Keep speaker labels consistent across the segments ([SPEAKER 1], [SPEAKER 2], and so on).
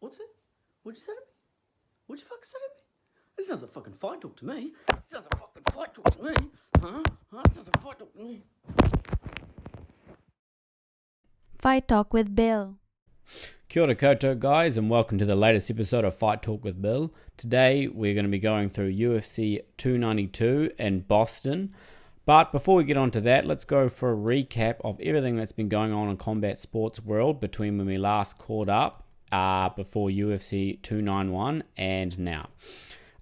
[SPEAKER 1] What's it? What'd you say to me? What'd you fucking say to me? This sounds like fucking fight talk to me. This sounds like fucking fight talk to me. Huh? This sounds like fight talk to me.
[SPEAKER 2] Fight Talk with Bill.
[SPEAKER 3] Kia ora koutou guys, and welcome to the latest episode of Fight Talk with Bill. Today we're going to be going through UFC 292 in Boston. But before we get on to that, let's go for a recap of everything that's been going on in combat sports world between when we last caught up before UFC 291 and now.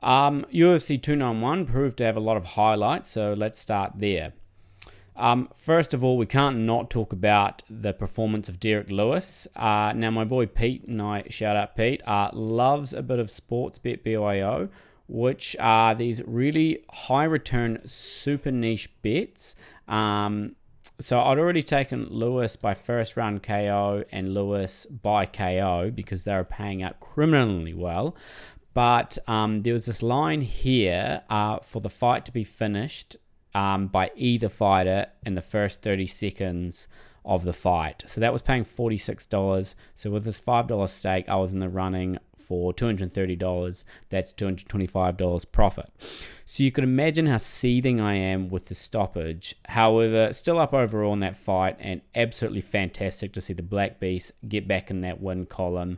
[SPEAKER 3] UFC 291 proved to have a lot of highlights, so let's start there. First of all, we can't not talk about the performance of Derek Lewis. Now, my boy Pete, and I shout out Pete, loves a bit of sports bet BYO, which are these really high return, super niche bets. So I'd already taken Lewis by first round KO and Lewis by KO because they were paying out criminally well. But there was this line here for the fight to be finished by either fighter in the first 30 seconds of the fight. So that was paying $46. So with this $5 stake, I was in the running for $230. That's $225 profit. So you could imagine how seething I am with the stoppage. However, still up overall in that fight, and absolutely fantastic to see the Black Beast get back in that win column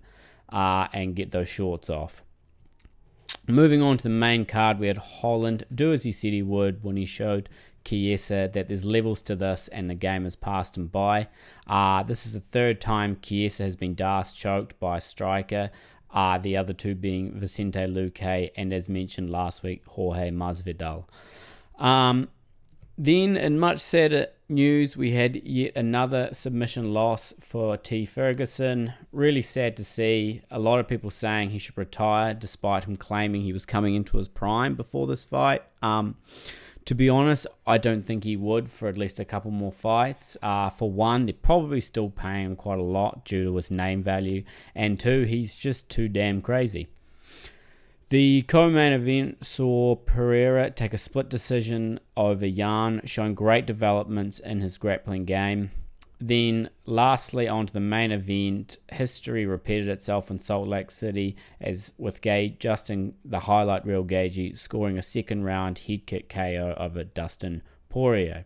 [SPEAKER 3] and get those shorts off. Moving on to the main card, we had Holland do as he said he would when he showed Chiesa that there's levels to this and the game has passed him by. This is the third time Chiesa has been Darce choked by a striker, the other two being Vicente Luque and, as mentioned last week, Jorge Masvidal. Then, in much sadder news, we had yet another submission loss for T. Ferguson. Really sad to see. A lot of people saying he should retire, despite him claiming he was coming into his prime before this fight. To be honest, I don't think he would for at least a couple more fights. For one, they're probably still paying him quite a lot due to his name value. And two, he's just too damn crazy. The co-main event saw Pereira take a split decision over Yan, showing great developments in his grappling game. Then, lastly, onto the main event, history repeated itself in Salt Lake City, as with Justin, the highlight reel Gagey, scoring a second round head kick KO over Dustin Poirier.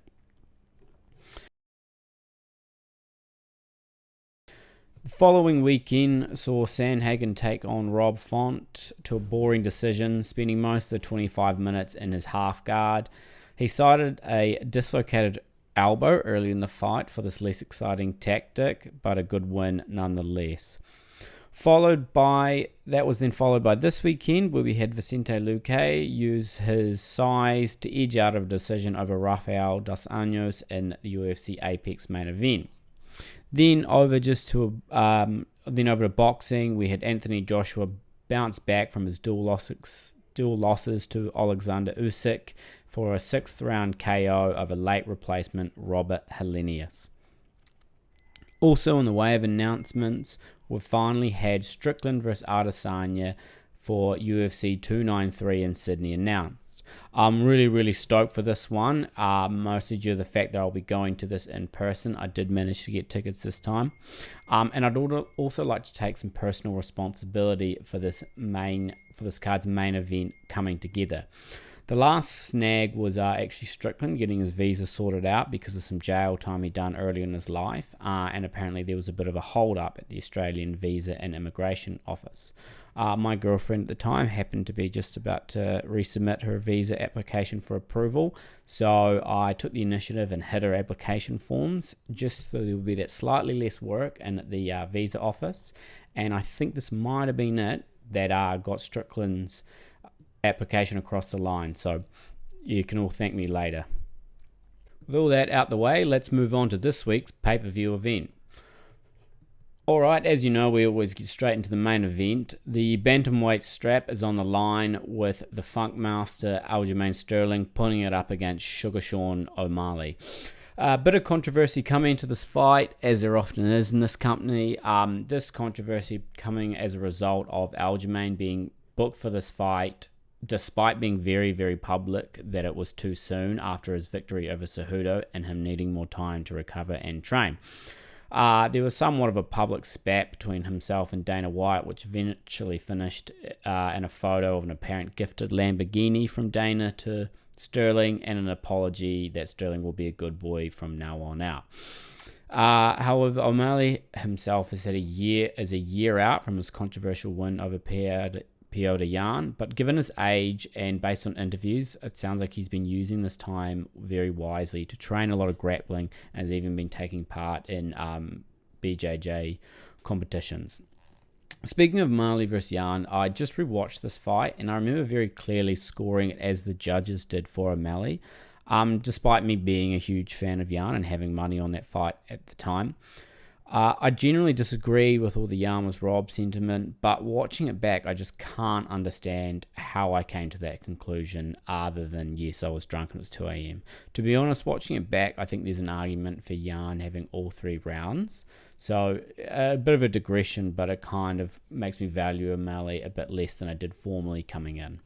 [SPEAKER 3] The following weekend saw Sandhagen take on Rob Font to a boring decision, spending most of the 25 minutes in his half guard. He cited a dislocated elbow early in the fight for this less exciting tactic, but a good win nonetheless. That was then followed by this weekend, where we had Vicente Luque use his size to edge out of a decision over Rafael dos Anjos in the UFC Apex main event. Then over to boxing, we had Anthony Joshua bounce back from his dual losses to Alexander Usyk for a 6th round KO over late replacement Robert Helenius. Also in the way of announcements, we've finally had Strickland vs Adesanya for UFC 293 in Sydney announced. I'm really stoked for this one, mostly due to the fact that I'll be going to this in person. I did manage to get tickets this time. And I'd also like to take some personal responsibility for this card's main event coming together. The last snag was actually Strickland getting his visa sorted out because of some jail time he'd done earlier in his life, and apparently there was a bit of a hold up at the Australian Visa and Immigration Office. My girlfriend at the time happened to be just about to resubmit her visa application for approval, so I took the initiative and hid her application forms just so there would be that slightly less work in the visa office, and I think this might have been it that got Strickland's application across the line, so you can all thank me later. With all that out the way, let's move on to this week's pay-per-view event. Alright, as you know, we always get straight into the main event. The bantamweight strap is on the line with the Funk Master Aljamain Sterling putting it up against Sugar Sean O'Malley. A bit of controversy coming into this fight, as there often is in this company. This controversy coming as a result of Aljamain being booked for this fight, despite being very public that it was too soon after his victory over Cejudo and him needing more time to recover and train. There was somewhat of a public spat between himself and Dana White, which eventually finished in a photo of an apparent gifted Lamborghini from Dana to Sterling and an apology that Sterling will be a good boy from now on out. However, O'Malley himself is a year out from his controversial win over Petr Yan, but given his age and based on interviews, it sounds like he's been using this time very wisely to train a lot of grappling and has even been taking part in BJJ competitions. Speaking of O'Malley versus Yan, I just rewatched this fight and I remember very clearly scoring it as the judges did for O'Malley, despite me being a huge fan of Yan and having money on that fight at the time. I generally disagree with all the Yan was robbed sentiment, but watching it back, I just can't understand how I came to that conclusion other than, yes, I was drunk and it was 2 a.m. To be honest, watching it back, I think there's an argument for Yan having all 3 rounds. So a bit of a digression, but it kind of makes me value O'Malley a bit less than I did formerly coming in.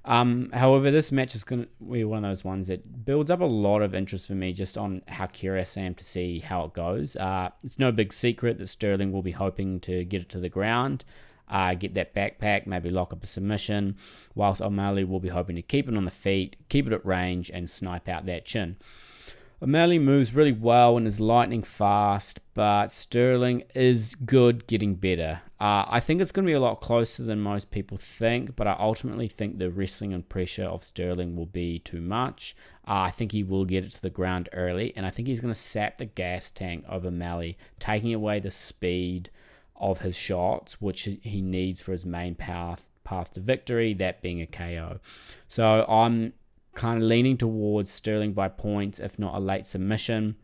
[SPEAKER 3] However, this match is going to be one of those ones that builds up a lot of interest for me just on how curious I am to see how it goes. It's no big secret that Sterling will be hoping to get it to the ground, get that backpack, maybe lock up a submission, whilst O'Malley will be hoping to keep it on the feet, keep it at range, and snipe out that chin. O'Malley moves really well and is lightning fast, but Sterling is good, getting better. I think it's going to be a lot closer than most people think, but I ultimately think the wrestling and pressure of Sterling will be too much. I think he will get it to the ground early, and I think he's going to sap the gas tank of O'Malley, taking away the speed of his shots, which he needs for his main path to victory, that being a KO. So I'm kind of leaning towards Sterling by points, if not a late submission.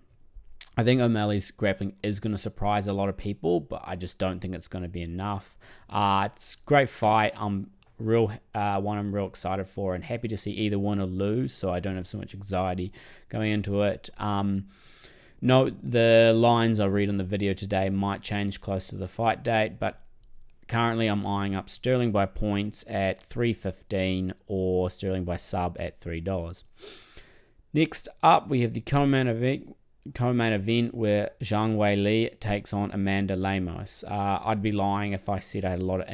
[SPEAKER 3] I think O'Malley's grappling is going to surprise a lot of people, but I just don't think it's going to be enough. It's a great fight. I'm real excited for and happy to see either win or lose, so I don't have so much anxiety going into it. Note the lines I read on the video today might change close to the fight date, but currently I'm eyeing up Sterling by points at $3.15 or Sterling by sub at $3. Next up, we have the co-main event where Zhang Weili takes on Amanda Lemos. I'd be lying if I said I had a lot of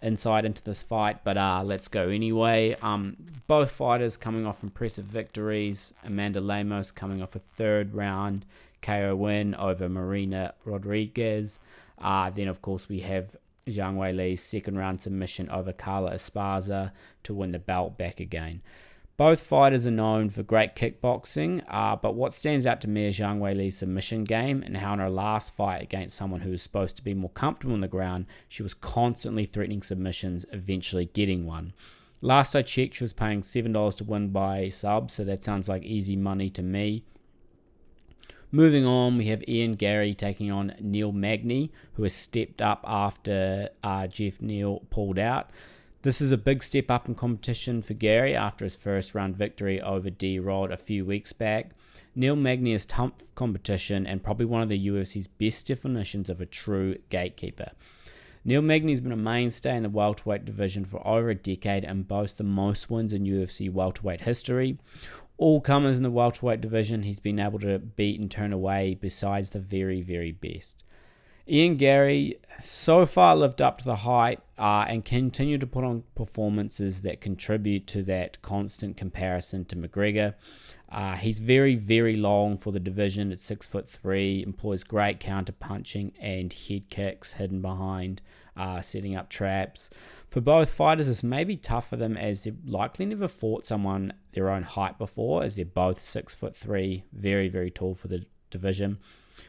[SPEAKER 3] insight into this fight, but let's go anyway. Both fighters coming off impressive victories. Amanda Lemos coming off a 3rd round KO win over Marina Rodriguez. Then, of course, we have Zhang Weili's 2nd round submission over Carla Esparza to win the belt back again. Both fighters are known for great kickboxing, but what stands out to me is Zhang Weili's submission game and how in her last fight against someone who was supposed to be more comfortable on the ground, she was constantly threatening submissions, eventually getting one. Last I checked, she was paying $7 to win by sub, so that sounds like easy money to me. Moving on, we have Ian Gary taking on Neil Magny, who has stepped up after Jeff Neal pulled out. This is a big step up in competition for Gary after his 1st round victory over D-Rod a few weeks back. Neil Magny is tough competition and probably one of the UFC's best definitions of a true gatekeeper. Neil Magny has been a mainstay in the welterweight division for over a decade and boasts the most wins in UFC welterweight history. All comers in the welterweight division he's been able to beat and turn away besides the very, very best. Ian Gary so far lived up to the hype and continued to put on performances that contribute to that constant comparison to McGregor. He's very, very long for the division at 6'3", employs great counter punching and head kicks hidden behind setting up traps. For both fighters, this may be tough for them as they've likely never fought someone their own height before, as they're both 6'3", very, very tall for the division.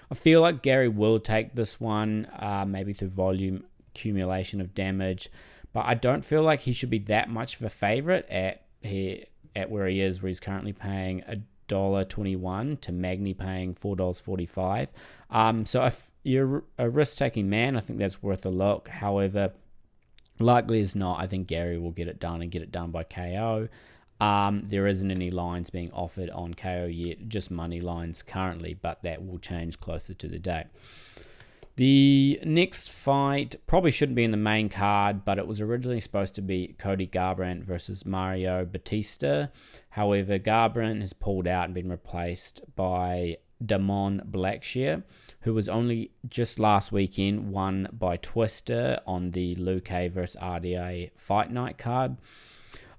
[SPEAKER 3] I feel like Gary will take this one, maybe through volume accumulation of damage, but I don't feel like he should be that much of a favorite at where he is, where he's currently paying $1.21 to Magny paying $4.45. So if you're a risk-taking man, I think that's worth a look. However, likely as not, I think Gary will get it done and get it done by KO. There isn't any lines being offered on KO yet, just money lines currently, but that will change closer to the date. The next fight probably shouldn't be in the main card, but it was originally supposed to be Cody Garbrandt versus Mario Batista. However, Garbrandt has pulled out and been replaced by Damon Blackshear, who was only just last weekend won by Twister on the Luke vs. RDA Fight Night card.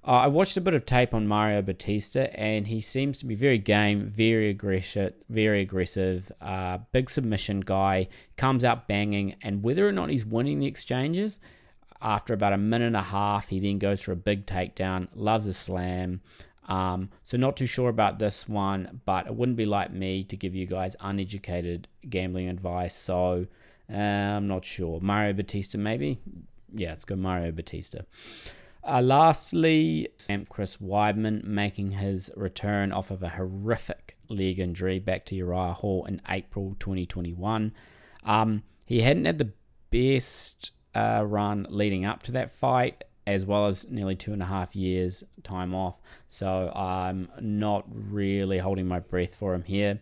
[SPEAKER 3] I watched a bit of tape on Mario Batista, and he seems to be very game, very aggressive, big submission guy, comes out banging, and whether or not he's winning the exchanges, after about a minute and a half, he then goes for a big takedown, loves a slam. So not too sure about this one, but it wouldn't be like me to give you guys uneducated gambling advice, so I'm not sure. Mario Batista maybe? Yeah, let's go Mario Batista. Lastly, Chris Weidman making his return off of a horrific leg injury back to Uriah Hall in April 2021. He hadn't had the best run leading up to that fight, as well as nearly 2.5 years time off, so I'm not really holding my breath for him here.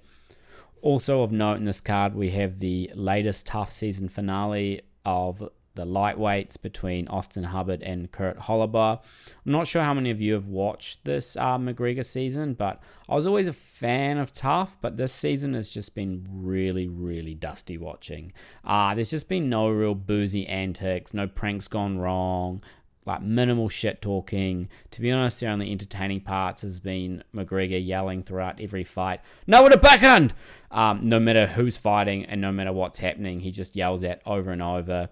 [SPEAKER 3] Also of note in this card, we have the latest Tough season finale of the lightweights between Austin Hubbard and Kurt Hollabaugh. I'm not sure how many of you have watched this McGregor season, but I was always a fan of Tough, but this season has just been really, really dusty watching. There's just been no real boozy antics, no pranks gone wrong, like minimal shit talking. To be honest, the only entertaining parts has been McGregor yelling throughout every fight, "No, with a backhand!" No matter who's fighting and no matter what's happening, he just yells that over and over.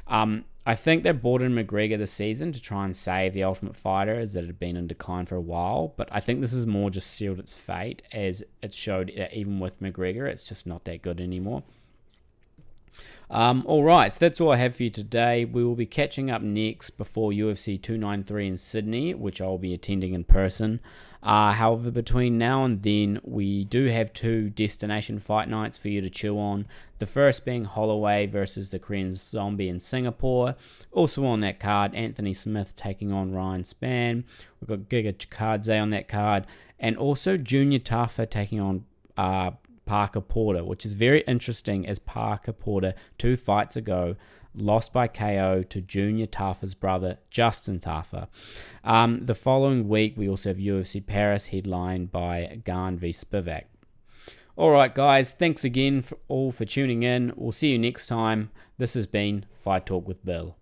[SPEAKER 3] I think they brought in McGregor this season to try and save The Ultimate Fighter, as it had been in decline for a while, but I think this has more just sealed its fate, as it showed that even with McGregor, it's just not that good anymore. Alright, so that's all I have for you today. We will be catching up next before UFC 293 in Sydney, which I'll be attending in person. However, between now and then, we do have 2 destination fight nights for you to chew on. The first being Holloway versus the Korean Zombie in Singapore. Also on that card, Anthony Smith taking on Ryan Spann. We've got Giga Chikadze on that card. And also Junior Tafa taking on Parker Porter, which is very interesting, as Parker Porter 2 fights ago lost by KO to Junior Tafa's brother, Justin Tafa. The following week, we also have UFC Paris headlined by Gane v Spivak. Alright guys, thanks again for tuning in. We'll see you next time. This has been Fight Talk with Bill.